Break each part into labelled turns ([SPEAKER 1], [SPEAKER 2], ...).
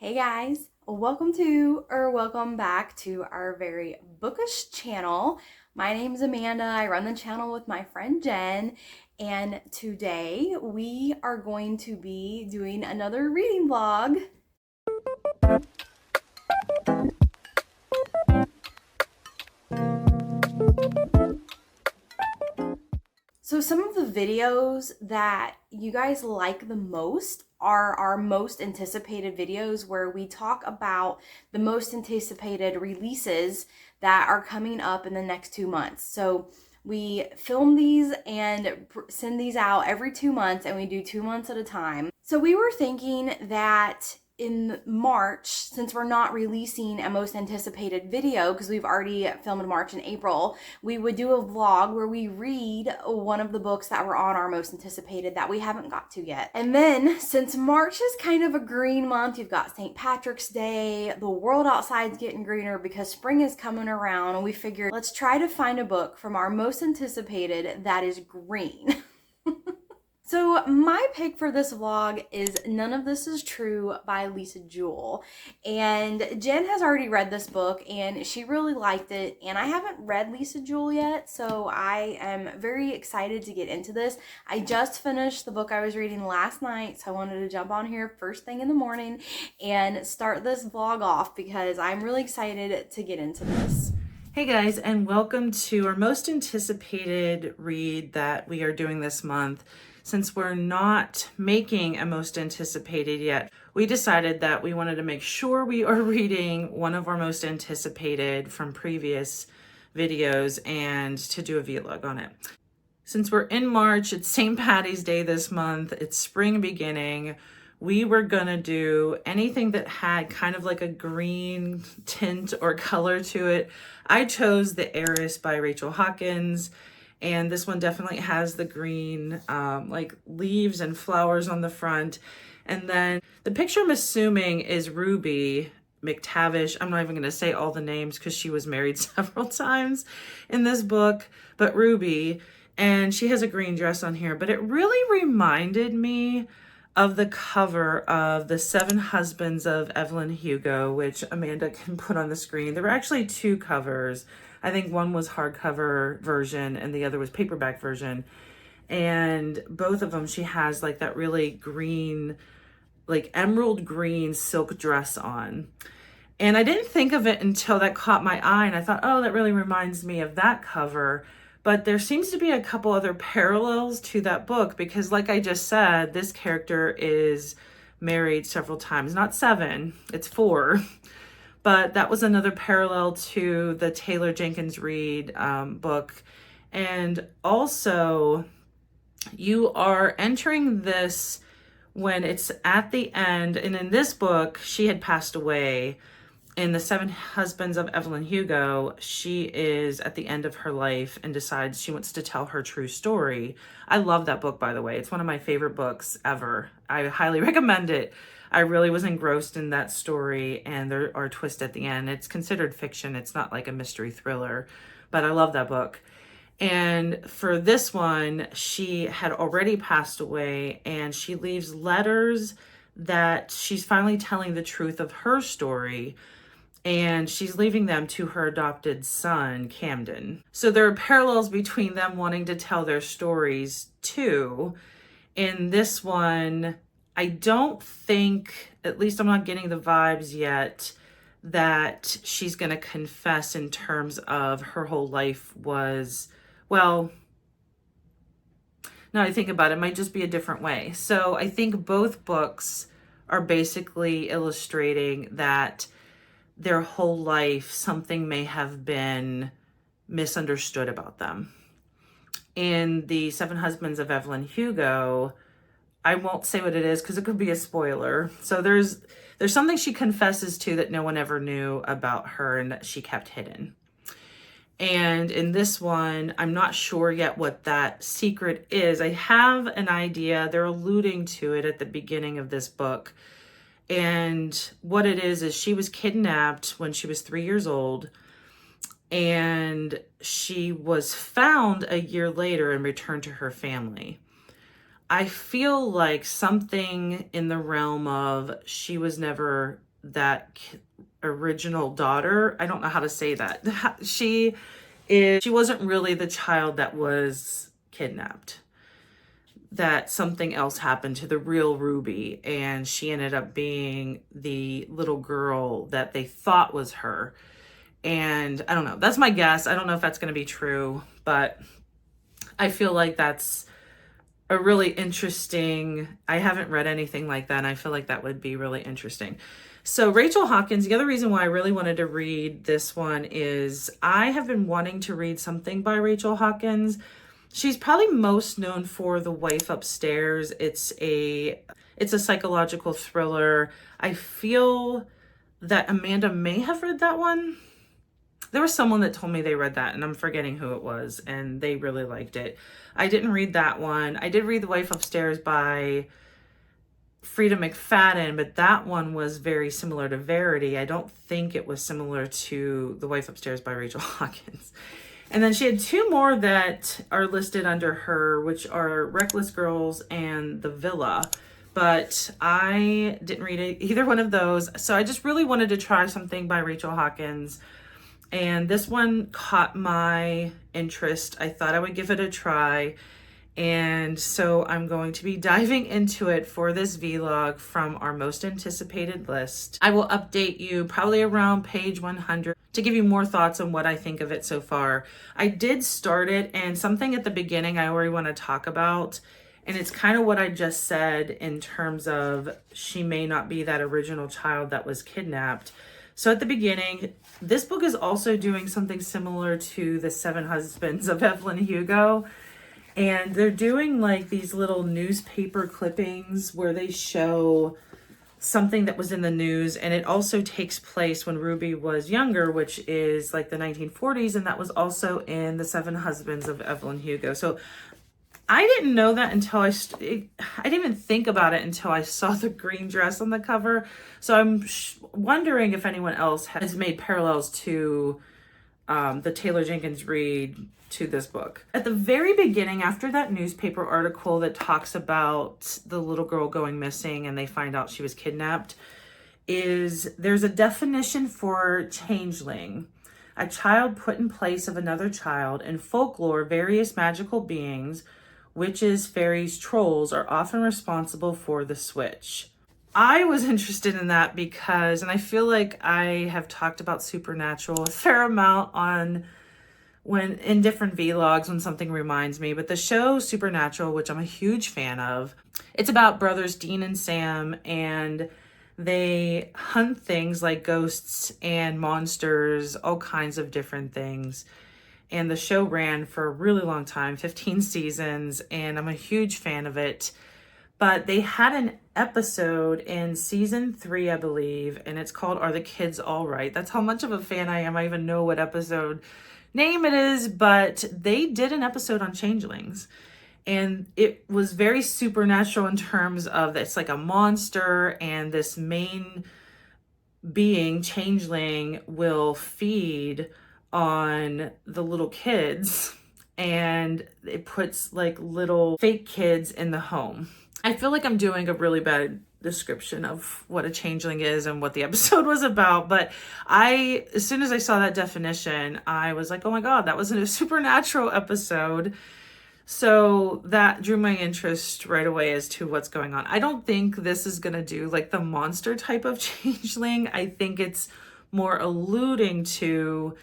[SPEAKER 1] Hey guys, welcome back to our very bookish channel. My name is Amanda. I run the channel with my friend Jen, and today we are going to be doing another reading vlog. So some of the videos that you guys like the most are our most anticipated videos where we talk about the most anticipated releases that are coming up in the next 2 months. So we film these and send these out every 2 months, and we do 2 months at a time. So we were thinking that in March, since we're not releasing a most anticipated video because we've already filmed in March and April, we would do a vlog where we read one of the books that were on our most anticipated that we haven't got to yet. And then, since March is kind of a green month, you've got St. Patrick's Day, the world outside's getting greener because spring is coming around, and we figured let's try to find a book from our most anticipated that is green. So my pick for this vlog is None of This Is True by Lisa Jewell. And Jen has already read this book and she really liked it. And I haven't read Lisa Jewell yet, so I am very excited to get into this. I just finished the book I was reading last night, so I wanted to jump on here first thing in the morning and start this vlog off because I'm really excited to get into this.
[SPEAKER 2] Hey guys, and welcome to our most anticipated read that we are doing this month. Since we're not making a most anticipated yet, we decided that we wanted to make sure we are reading one of our most anticipated from previous videos and to do a vlog on it. Since we're in March, it's St. Patty's Day this month, it's spring beginning, we were gonna do anything that had kind of like a green tint or color to it. I chose The Heiress by Rachel Hawkins, and this one definitely has the green like leaves and flowers on the front. And then the picture I'm assuming is Ruby McTavish. I'm not even going to say all the names because she was married several times in this book, but Ruby, and she has a green dress on here. But it really reminded me of the cover of The Seven Husbands of Evelyn Hugo, which Amanda can put on the screen. There were actually two covers. I think one was hardcover version and the other was paperback version. And both of them, she has like that really green, like emerald green silk dress on. And I didn't think of it until that caught my eye, and I thought, oh, that really reminds me of that cover. But there seems to be a couple other parallels to that book because, like I just said, this character is married several times. Not 7, it's 4. But that was another parallel to the Taylor Jenkins Reid book. And also, you are entering this when it's at the end. And in this book, she had passed away. In The Seven Husbands of Evelyn Hugo, she is at the end of her life and decides she wants to tell her true story. I love that book, by the way. It's one of my favorite books ever. I highly recommend it. I really was engrossed in that story, and there are twists at the end. It's considered fiction. It's not like a mystery thriller, but I love that book. And for this one, she had already passed away, and she leaves letters that she's finally telling the truth of her story, and she's leaving them to her adopted son, Camden. So there are parallels between them wanting to tell their stories too. In this one, I don't think, at least I'm not getting the vibes yet, that she's going to confess in terms of her whole life was, well, now I think about it, it might just be a different way. So I think both books are basically illustrating that their whole life, something may have been misunderstood about them. In The Seven Husbands of Evelyn Hugo, I won't say what it is because it could be a spoiler. So there's something she confesses to that no one ever knew about her and that she kept hidden. And in this one, I'm not sure yet what that secret is. I have an idea. They're alluding to it at the beginning of this book. And what it is she was kidnapped when she was 3 years old, and she was found a year later and returned to her family. I feel like something in the realm of she was never that original daughter. I don't know how to say that. She wasn't really the child that was kidnapped. That something else happened to the real Ruby, and she ended up being the little girl that they thought was her. And I don't know. That's my guess. I don't know if that's going to be true, but I feel like that's a really interesting. I haven't read anything like that, and I feel like that would be really interesting. So Rachel Hawkins, the other reason why I really wanted to read this one is I have been wanting to read something by Rachel Hawkins. She's probably most known for The Wife Upstairs. It's a psychological thriller. I feel that Amanda may have read that one. There was someone that told me they read that, and I'm forgetting who it was, and they really liked it. I didn't read that one. I did read The Wife Upstairs by Frida McFadden, but that one was very similar to Verity. I don't think it was similar to The Wife Upstairs by Rachel Hawkins. And then she had two more that are listed under her, which are Reckless Girls and The Villa. But I didn't read either one of those. So I just really wanted to try something by Rachel Hawkins. And this one caught my interest. I thought I would give it a try. And so I'm going to be diving into it for this vlog from our most anticipated list. I will update you probably around page 100 to give you more thoughts on what I think of it so far. I did start it, and something at the beginning I already want to talk about. And it's kind of what I just said in terms of she may not be that original child that was kidnapped. So at the beginning, this book is also doing something similar to The Seven Husbands of Evelyn Hugo. And they're doing like these little newspaper clippings where they show something that was in the news. And it also takes place when Ruby was younger, which is like the 1940s. And that was also in The Seven Husbands of Evelyn Hugo. So I didn't know that until I didn't even think about it until I saw the green dress on the cover. So I'm wondering if anyone else has made parallels to the Taylor Jenkins Reid to this book. At the very beginning, after that newspaper article that talks about the little girl going missing and they find out she was kidnapped, there's a definition for changeling. A child put in place of another child. In folklore, various magical beings, witches, fairies, trolls, are often responsible for the switch. I was interested in that because, and I feel like I have talked about Supernatural a fair amount when in different vlogs when something reminds me, but the show Supernatural, which I'm a huge fan of, it's about brothers Dean and Sam, and they hunt things like ghosts and monsters, all kinds of different things. And the show ran for a really long time, 15 seasons, and I'm a huge fan of it. But they had an episode in season 3, I believe, and it's called Are the Kids All Right? That's how much of a fan I am. I even know what episode name it is, but they did an episode on changelings. And it was very supernatural in terms of it's like a monster, and this main being, changeling, will feed on the little kids, and it puts like little fake kids in the home. I feel like I'm doing a really bad description of what a changeling is and what the episode was about, but as soon as I saw that definition, I was like, oh my god, that was a supernatural episode. So that drew my interest right away as to what's going on. I don't think this is gonna do like the monster type of changeling. I think it's more alluding to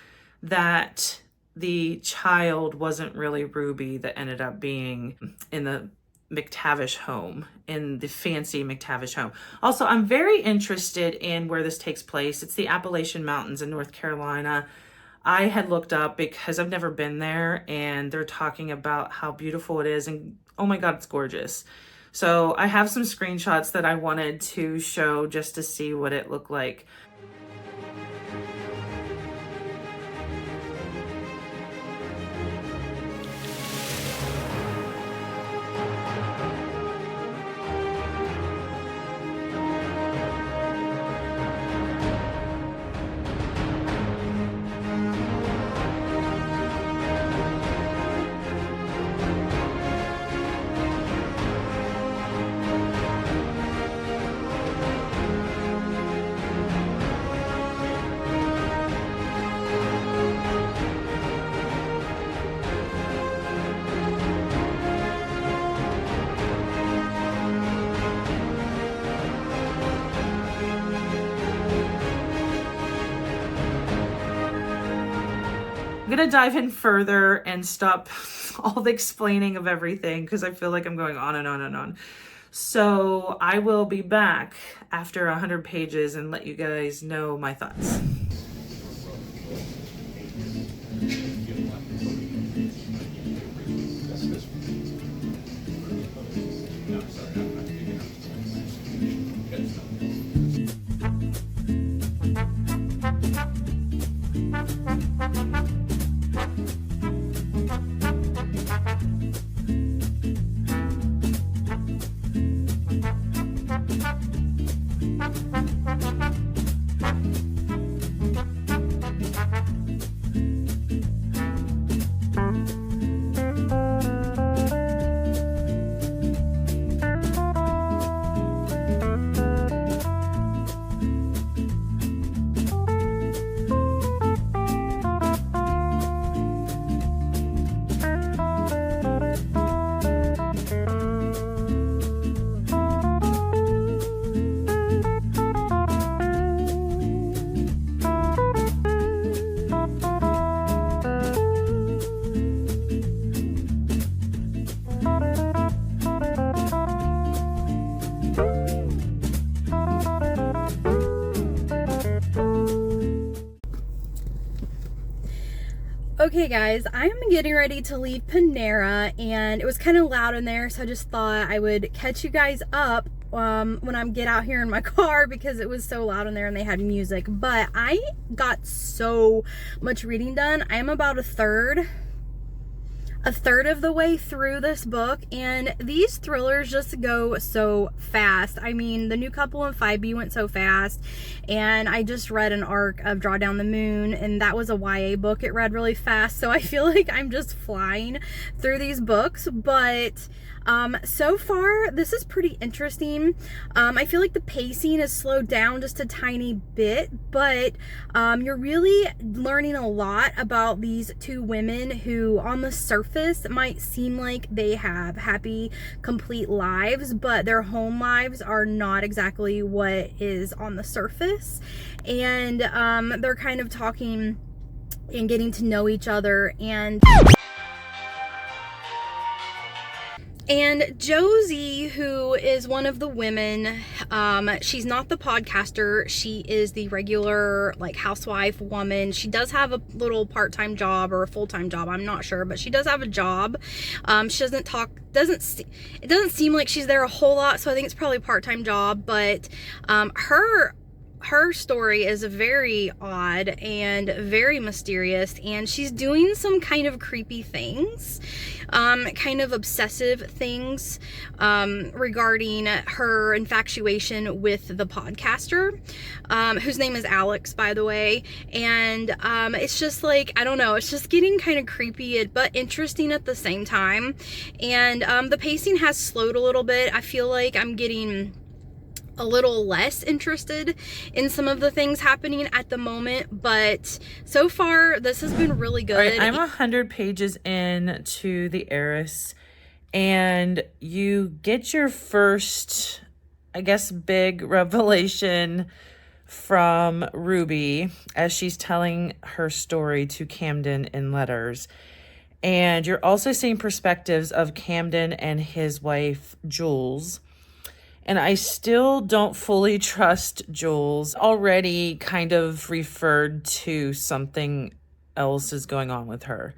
[SPEAKER 2] that the child wasn't really Ruby that ended up being in the McTavish home, in the fancy McTavish home. Also, I'm very interested in where this takes place. It's the Appalachian Mountains in North Carolina. I had looked up because I've never been there, and they're talking about how beautiful it is, and oh my god, it's gorgeous. So I have some screenshots that I wanted to show just to see what it looked like. going to dive in further and stop all the explaining of everything because I feel like I'm going on and on and on. So I will be back after 100 pages and let you guys know my thoughts.
[SPEAKER 1] Okay guys, I'm getting ready to leave Panera and it was kind of loud in there, so I just thought I would catch you guys up when I get out here in my car because it was so loud in there and they had music. But I got so much reading done. I am about a third of the way through this book, and these thrillers just go so fast. I mean, The New Couple in 5B went so fast, and I just read an arc of Draw Down the Moon, and that was a YA book. It read really fast, so I feel like I'm just flying through these books. But so far this is pretty interesting. I feel like the pacing is slowed down just a tiny bit, but you're really learning a lot about these two women who on the surface might seem like they have happy, complete lives, but their home lives are not exactly what is on the surface. And they're kind of talking and getting to know each other. And Josie, who is one of the women, she's not the podcaster. She is the regular, like, housewife woman. She does have a little part-time job or a full-time job. I'm not sure, but she does have a job. She doesn't talk, it doesn't seem like she's there a whole lot, so I think it's probably a part-time job. But her story is very odd and very mysterious, and she's doing some kind of creepy things, kind of obsessive things, regarding her infatuation with the podcaster, whose name is Alex, by the way. And it's just like, I don't know, it's just getting kind of creepy but interesting at the same time. And the pacing has slowed a little bit. I feel like I'm getting a little less interested in some of the things happening at the moment, but so far this has been really good.
[SPEAKER 2] All right, I'm 100 pages in to The Heiress, and you get your first, I guess, big revelation from Ruby as she's telling her story to Camden in letters. And you're also seeing perspectives of Camden and his wife, Jules. And I still don't fully trust Jules. Already kind of referred to something else is going on with her.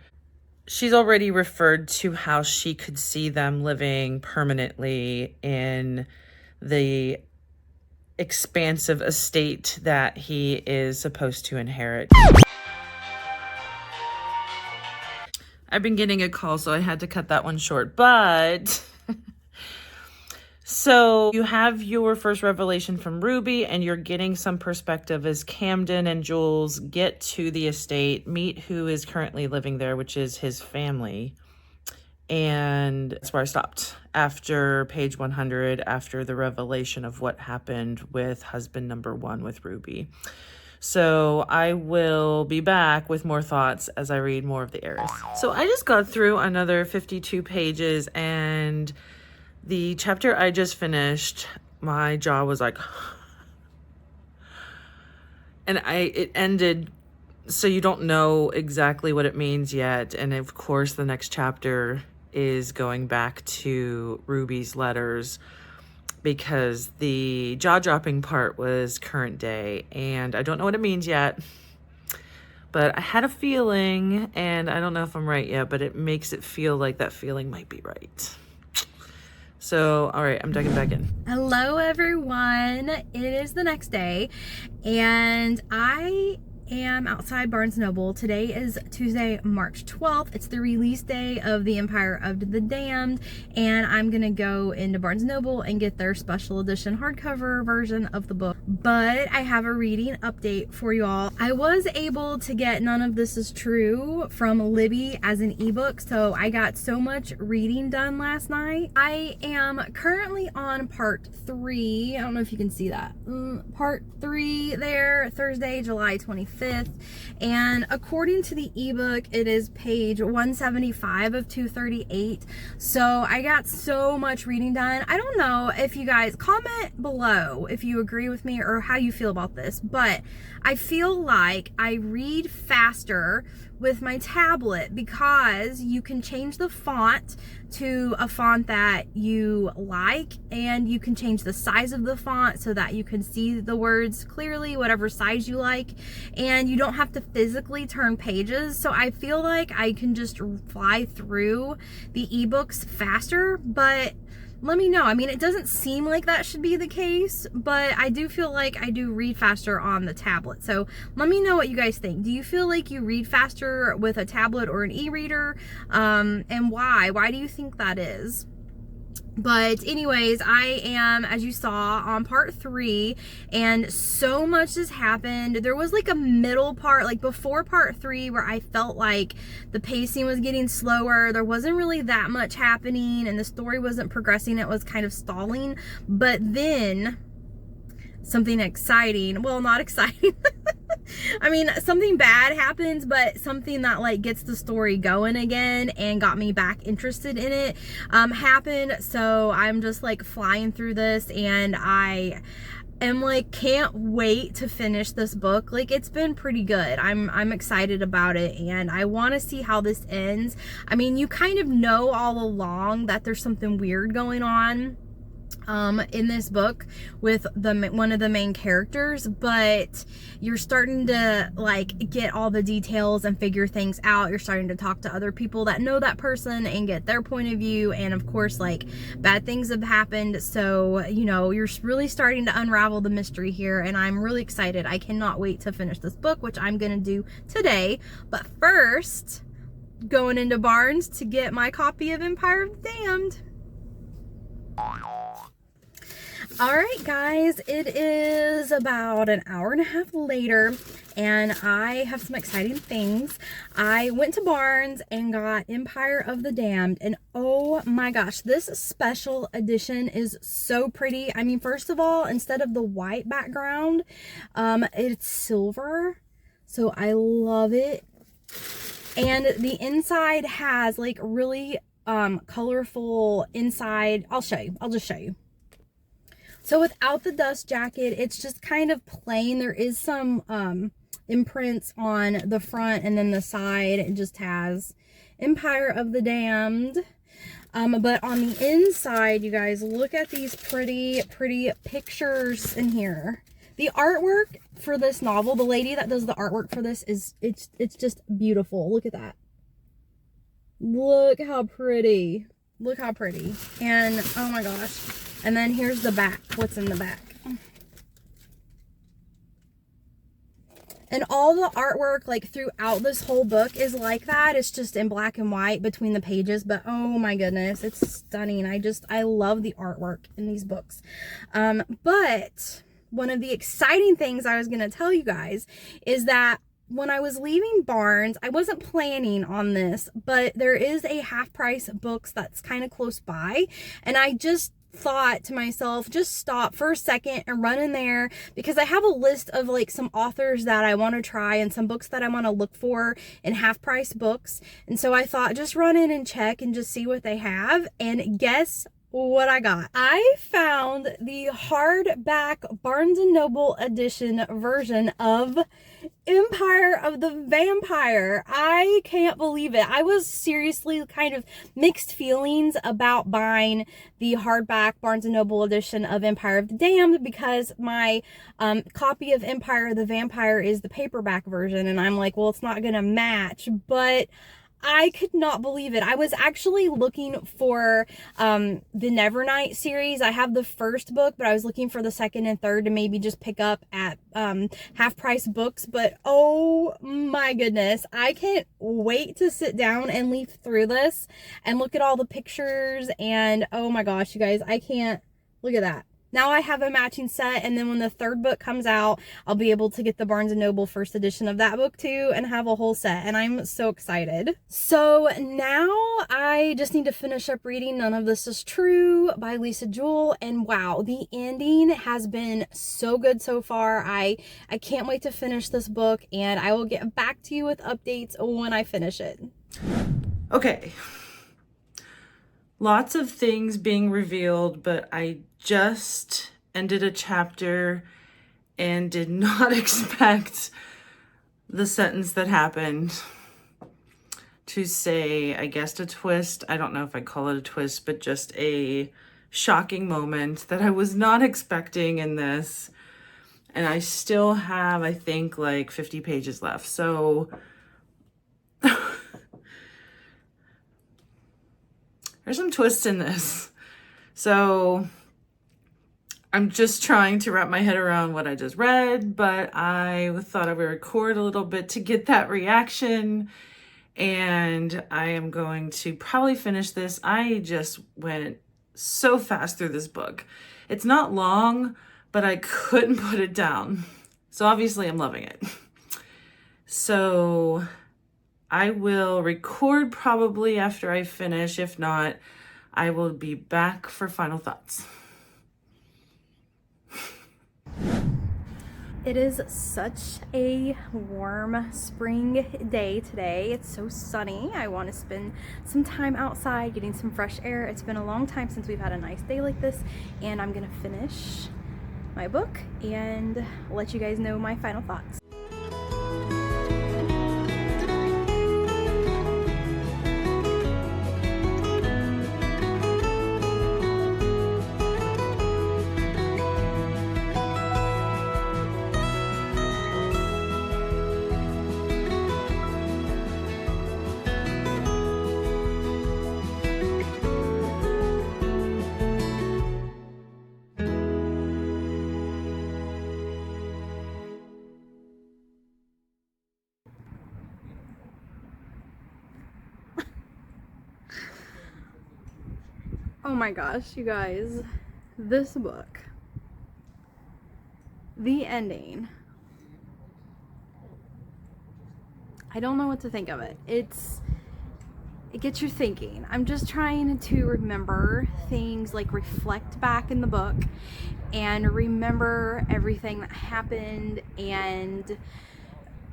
[SPEAKER 2] She's already referred to how she could see them living permanently in the expansive estate that he is supposed to inherit. I've been getting a call, so I had to cut that one short, but so you have your first revelation from Ruby, and you're getting some perspective as Camden and Jules get to the estate, meet who is currently living there, which is his family. And that's where I stopped after page 100, after the revelation of what happened with husband number 1 with Ruby. So I will be back with more thoughts as I read more of The Heiress. So I just got through another 52 pages, and the chapter I just finished, my jaw was like, and it ended So you don't know exactly what it means yet. And of course, the next chapter is going back to Ruby's letters, because the jaw-dropping part was current day, and I don't know what it means yet, but I had a feeling, and I don't know if I'm right yet, but it makes it feel like that feeling might be right. So, all right, I'm digging back in.
[SPEAKER 1] Hello everyone. It is the next day and I am outside Barnes & Noble. Today is Tuesday, March 12th. It's the release day of The Empire of the Damned, and I'm gonna go into Barnes & Noble and get their special edition hardcover version of the book. But I have a reading update for you all. I was able to get None of This Is True from Libby as an ebook, so I got so much reading done last night. I am currently on part 3. I don't know if you can see that. Part 3 there, Thursday, July 25th. And according to the ebook, it is page 175 of 238. So I got so much reading done. I don't know if you guys comment below if you agree with me or how you feel about this, but I feel like I read faster with my tablet because you can change the font to a font that you like, and you can change the size of the font so that you can see the words clearly, whatever size you like, and you don't have to physically turn pages. So I feel like I can just fly through the ebooks faster, but let me know. I mean, it doesn't seem like that should be the case, but I do feel like I do read faster on the tablet. So let me know what you guys think. Do you feel like you read faster with a tablet or an e-reader? And why? Why do you think that is? But anyways, I am, as you saw, on part 3, and so much has happened. There was like a middle part, like before part 3, where I felt like the pacing was getting slower. There wasn't really that much happening, and the story wasn't progressing. It was kind of stalling. But then something exciting, well, not exciting. I mean, something bad happens, but something that like gets the story going again and got me back interested in it happened. So I'm just like flying through this, and I am like, can't wait to finish this book. Like, it's been pretty good. I'm excited about it, and I want to see how this ends. I mean, you kind of know all along that there's something weird going on in this book with one of the main characters, but you're starting to like get all the details and figure things out. You're starting to talk to other people that know that person and get their point of view, and of course, like, bad things have happened, so you know, you're really starting to unravel the mystery here, and I'm really excited. I cannot wait to finish this book, which I'm gonna do today. But first, going into Barnes to get my copy of Empire of the Damned. Alright guys, it is about an hour and a half later, and I have some exciting things. I went to Barnes and got Empire of the Damned, and oh my gosh, this special edition is so pretty. I mean, first of all, instead of the white background, it's silver, so I love it. And the inside has like really colorful inside. I'll show you. I'll just show you. So without the dust jacket, it's just kind of plain. There is some imprints on the front, and then the side, it just has Empire of the Damned. But on the inside, you guys, look at these pretty pictures in here. The artwork for this novel, the lady that does the artwork for this it's just beautiful. Look at that. Look how pretty. Look how pretty. And oh my gosh. And then here's the back. What's in the back? And all the artwork, like, throughout this whole book is like that. It's just in black and white between the pages. But oh my goodness, it's stunning. I love the artwork in these books. But one of the exciting things I was going to tell you guys is that when I was leaving Barnes, I wasn't planning on this, but there is a half price books that's kind of close by, and I just thought to myself, just stop for a second and run in there, because I have a list of like some authors that I want to try and some books that I want to look for in half price books. And so I thought, just run in and check and just see what they have. And guess what I got. I found the hardback Barnes& Noble edition version of Empire of the Vampire. I can't believe it. I was seriously kind of mixed feelings about buying the hardback Barnes& Noble edition of Empire of the Damned because my copy of Empire of the Vampire is the paperback version, and I'm like, well, it's not gonna match, but I could not believe it. I was actually looking for the Nevernight series. I have the first book, but I was looking for the second and third to maybe just pick up at half price books. But oh my goodness, I can't wait to sit down and leaf through this and look at all the pictures. And oh my gosh, you guys, I can't. Look at that. Now I have a matching set, and then when the third book comes out, I'll be able to get the Barnes & Noble first edition of that book too and have a whole set, and I'm so excited. So now I just need to finish up reading None of This Is True by Lisa Jewell, and wow, the ending has been so good so far. I can't wait to finish this book, and I will get back to you with updates when I finish it.
[SPEAKER 2] Okay. Lots of things being revealed, but I just ended a chapter and did not expect the sentence that happened to say, I guess, a twist. I don't know if I call it a twist, but just a shocking moment that I was not expecting in this. And I still have, I think, like 50 pages left. So there's some twists in this. So I'm just trying to wrap my head around what I just read, but I thought I would record a little bit to get that reaction. And I am going to probably finish this. I just went so fast through this book. It's not long, but I couldn't put it down. So obviously I'm loving it. So I will record probably after I finish. If not, I will be back for final thoughts.
[SPEAKER 1] It is such a warm spring day today. It's so sunny. I want to spend some time outside getting some fresh air. It's been a long time since we've had a nice day like this, and I'm gonna finish my book and let you guys know my final thoughts. Oh my gosh, you guys, this book, the ending, I don't know what to think of it. It gets you thinking. I'm just trying to remember things, like reflect back in the book and remember everything that happened and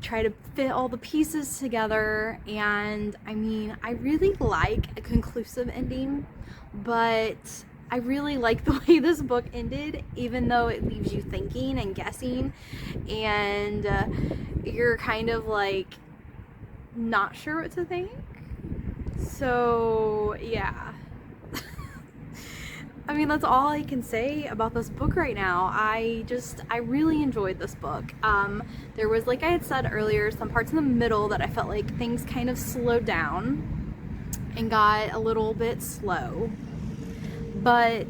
[SPEAKER 1] try to fit all the pieces together. And I mean, I really like a conclusive ending, but I really like the way this book ended, even though it leaves you thinking and guessing, and you're kind of like not sure what to think. So yeah. I mean, that's all I can say about this book right now. I really enjoyed this book. There was, like I had said earlier, some parts in the middle that I felt like things kind of slowed down and got a little bit slow. But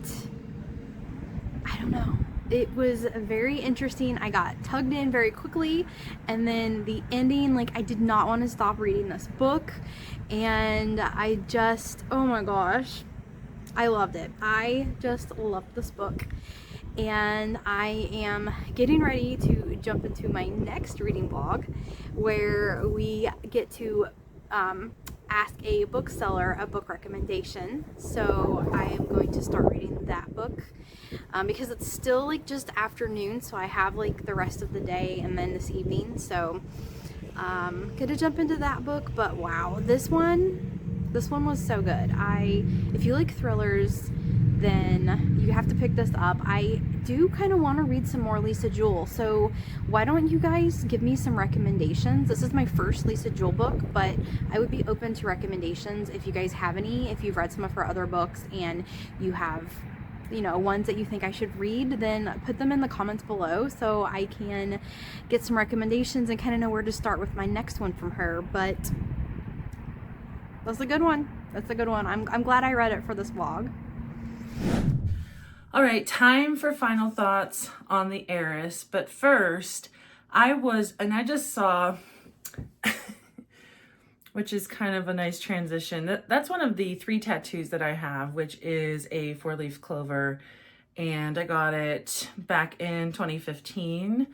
[SPEAKER 1] I don't know. It was very interesting. I got tugged in very quickly, and then the ending, like, I did not want to stop reading this book, and I just, oh my gosh, I loved it. I just loved this book, and I am getting ready to jump into my next reading vlog where we get to ask a bookseller a book recommendation. So I am going to start reading that book because it's still like just afternoon, so I have like the rest of the day and then this evening. So gonna jump into that book. But wow, this one was so good. If you like thrillers, then you have to pick this up. I do kind of want to read some more Lisa Jewell, so why don't you guys give me some recommendations? This is my first Lisa Jewell book, but I would be open to recommendations if you guys have any. If you've read some of her other books and you have, you know, ones that you think I should read, then put them in the comments below so I can get some recommendations and kind of know where to start with my next one from her. But that's a good one. That's a good one. I'm glad I read it for this vlog.
[SPEAKER 2] All right, time for final thoughts on The Heiress. But first, I just saw, which is kind of a nice transition. That's one of the 3 tattoos that I have, which is a 4-leaf clover. And I got it back in 2015.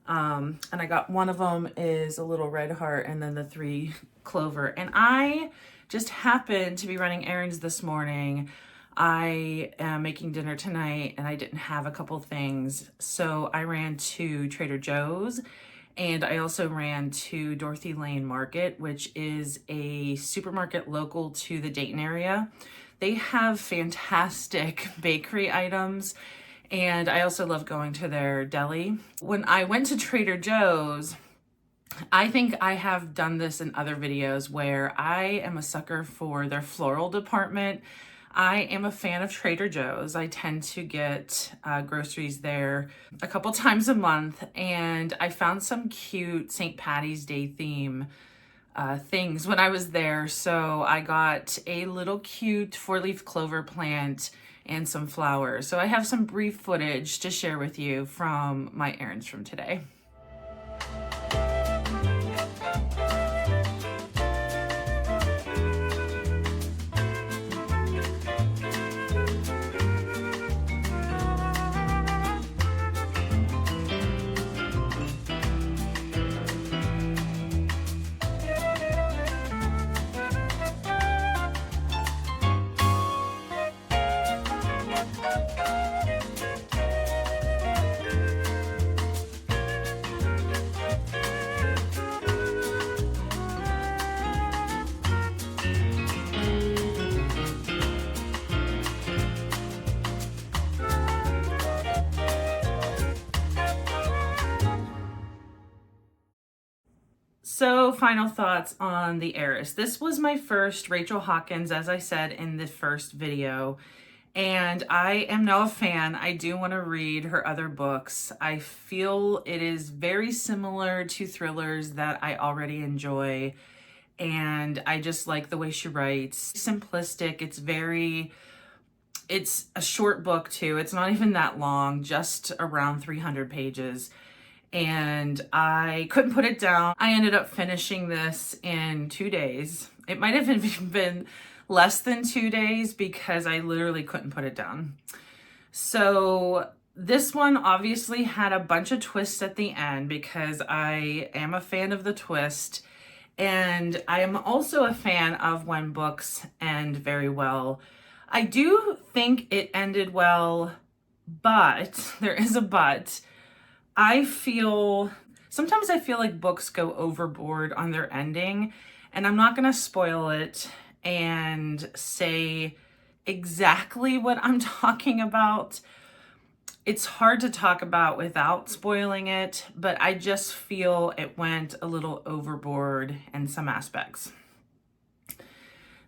[SPEAKER 2] And I got one of them is a little red heart and then the 3 clover. And I just happened to be running errands this morning. I am making dinner tonight and I didn't have a couple things. So I ran to Trader Joe's and I also ran to Dorothy Lane Market, which is a supermarket local to the Dayton area. They have fantastic bakery items. And I also love going to their deli. When I went to Trader Joe's, I think I have done this in other videos where I am a sucker for their floral department. I am a fan of Trader Joe's. I tend to get groceries there a couple times a month, and I found some cute St. Patty's Day theme things when I was there. So I got a little cute 4-leaf clover plant and some flowers. So I have some brief footage to share with you from my errands from today. So, final thoughts on The Heiress. This was my first Rachel Hawkins, as I said in the first video, and I am now a fan. I do want to read her other books. I feel it is very similar to thrillers that I already enjoy, and I just like the way she writes. Simplistic, it's a short book too. It's not even that long, just around 300 pages. And I couldn't put it down. I ended up finishing this in 2 days. It might have even been less than 2 days because I literally couldn't put it down. So this one obviously had a bunch of twists at the end because I am a fan of the twist. And I am also a fan of when books end very well. I do think it ended well, but there is a but. Sometimes I feel like books go overboard on their ending, and I'm not going to spoil it and say exactly what I'm talking about. It's hard to talk about without spoiling it, but I just feel it went a little overboard in some aspects.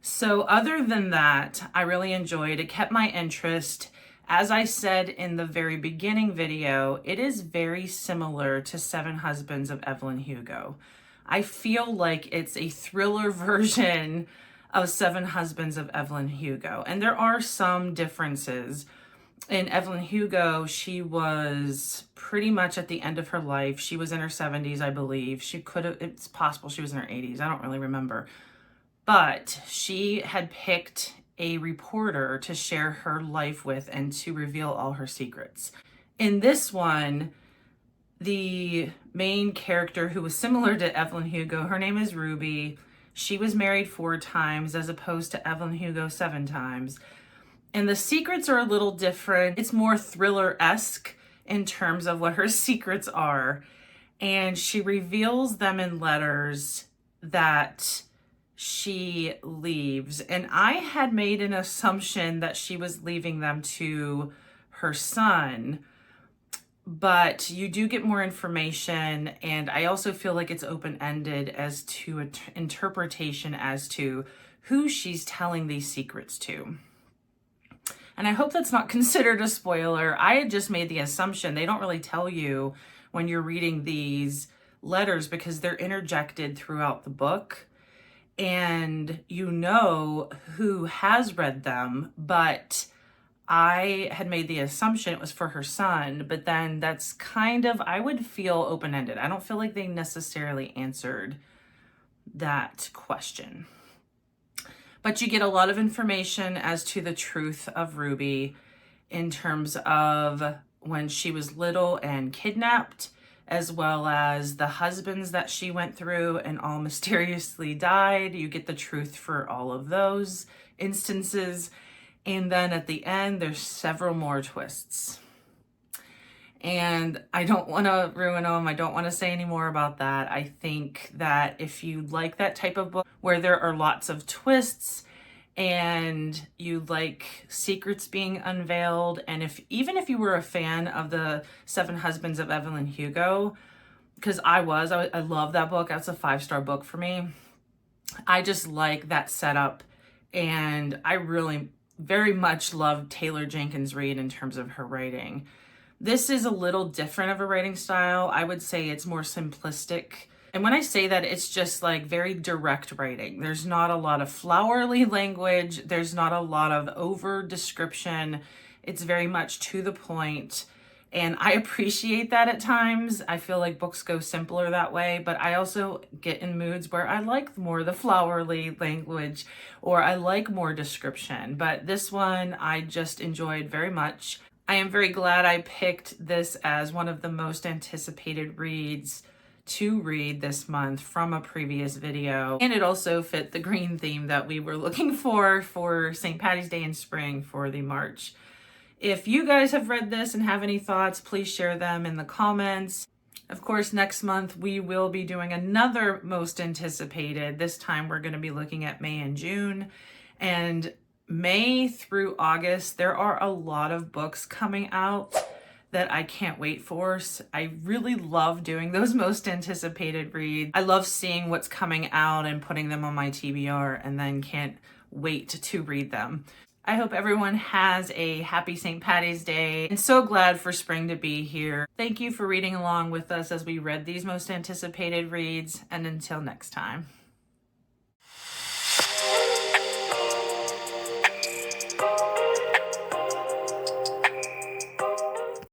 [SPEAKER 2] So other than that, I really enjoyed it. It kept my interest. As I said in the very beginning video, it is very similar to 7 Husbands of Evelyn Hugo. I feel like it's a thriller version of 7 Husbands of Evelyn Hugo. And there are some differences. In Evelyn Hugo, she was pretty much at the end of her life. She was in her 70s, I believe. It's possible she was in her 80s. I don't really remember. But she had picked a reporter to share her life with and to reveal all her secrets. In this one, the main character, who was similar to Evelyn Hugo, her name is Ruby. She was married 4 times as opposed to Evelyn Hugo 7 times. And the secrets are a little different. It's more thriller-esque in terms of what her secrets are. And she reveals them in letters that she leaves. And I had made an assumption that she was leaving them to her son, but you do get more information, and I also feel like it's open-ended as to an interpretation as to who she's telling these secrets to. And I hope that's not considered a spoiler. I had just made the assumption. They don't really tell you when you're reading these letters because they're interjected throughout the book, and you know who has read them, but I had made the assumption it was for her son, but then that's kind of, I would feel open-ended. I don't feel like they necessarily answered that question. But you get a lot of information as to the truth of Ruby in terms of when she was little and kidnapped, as well as the husbands that she went through and all mysteriously died. You get the truth for all of those instances. And then at the end, there's several more twists. And I don't want to ruin them. I don't want to say any more about that. I think that if you like that type of book where there are lots of twists and you like secrets being unveiled, and even if you were a fan of the Seven Husbands of Evelyn Hugo, because I love that book. That's a 5-star book for me. I just like that setup, and I really very much love Taylor Jenkins Reid in terms of her writing. This is a little different of a writing style. I would say it's more simplistic. And when I say that, it's just like very direct writing. There's not a lot of flowery language. There's not a lot of over description. It's very much to the point. And I appreciate that at times. I feel like books go simpler that way, but I also get in moods where I like more the flowery language, or I like more description. But this one I just enjoyed very much. I am very glad I picked this as one of the most anticipated reads to read this month from a previous video. And it also fit the green theme that we were looking for St. Patty's Day in spring for the March. If you guys have read this and have any thoughts, please share them in the comments. Of course, next month we will be doing another most anticipated. This time we're going to be looking at May and June. And May through August, there are a lot of books coming out that I can't wait for. I really love doing those most anticipated reads. I love seeing what's coming out and putting them on my TBR, and then can't wait to read them. I hope everyone has a happy St. Patty's Day, and so glad for spring to be here. Thank you for reading along with us as we read these most anticipated reads, and until next time.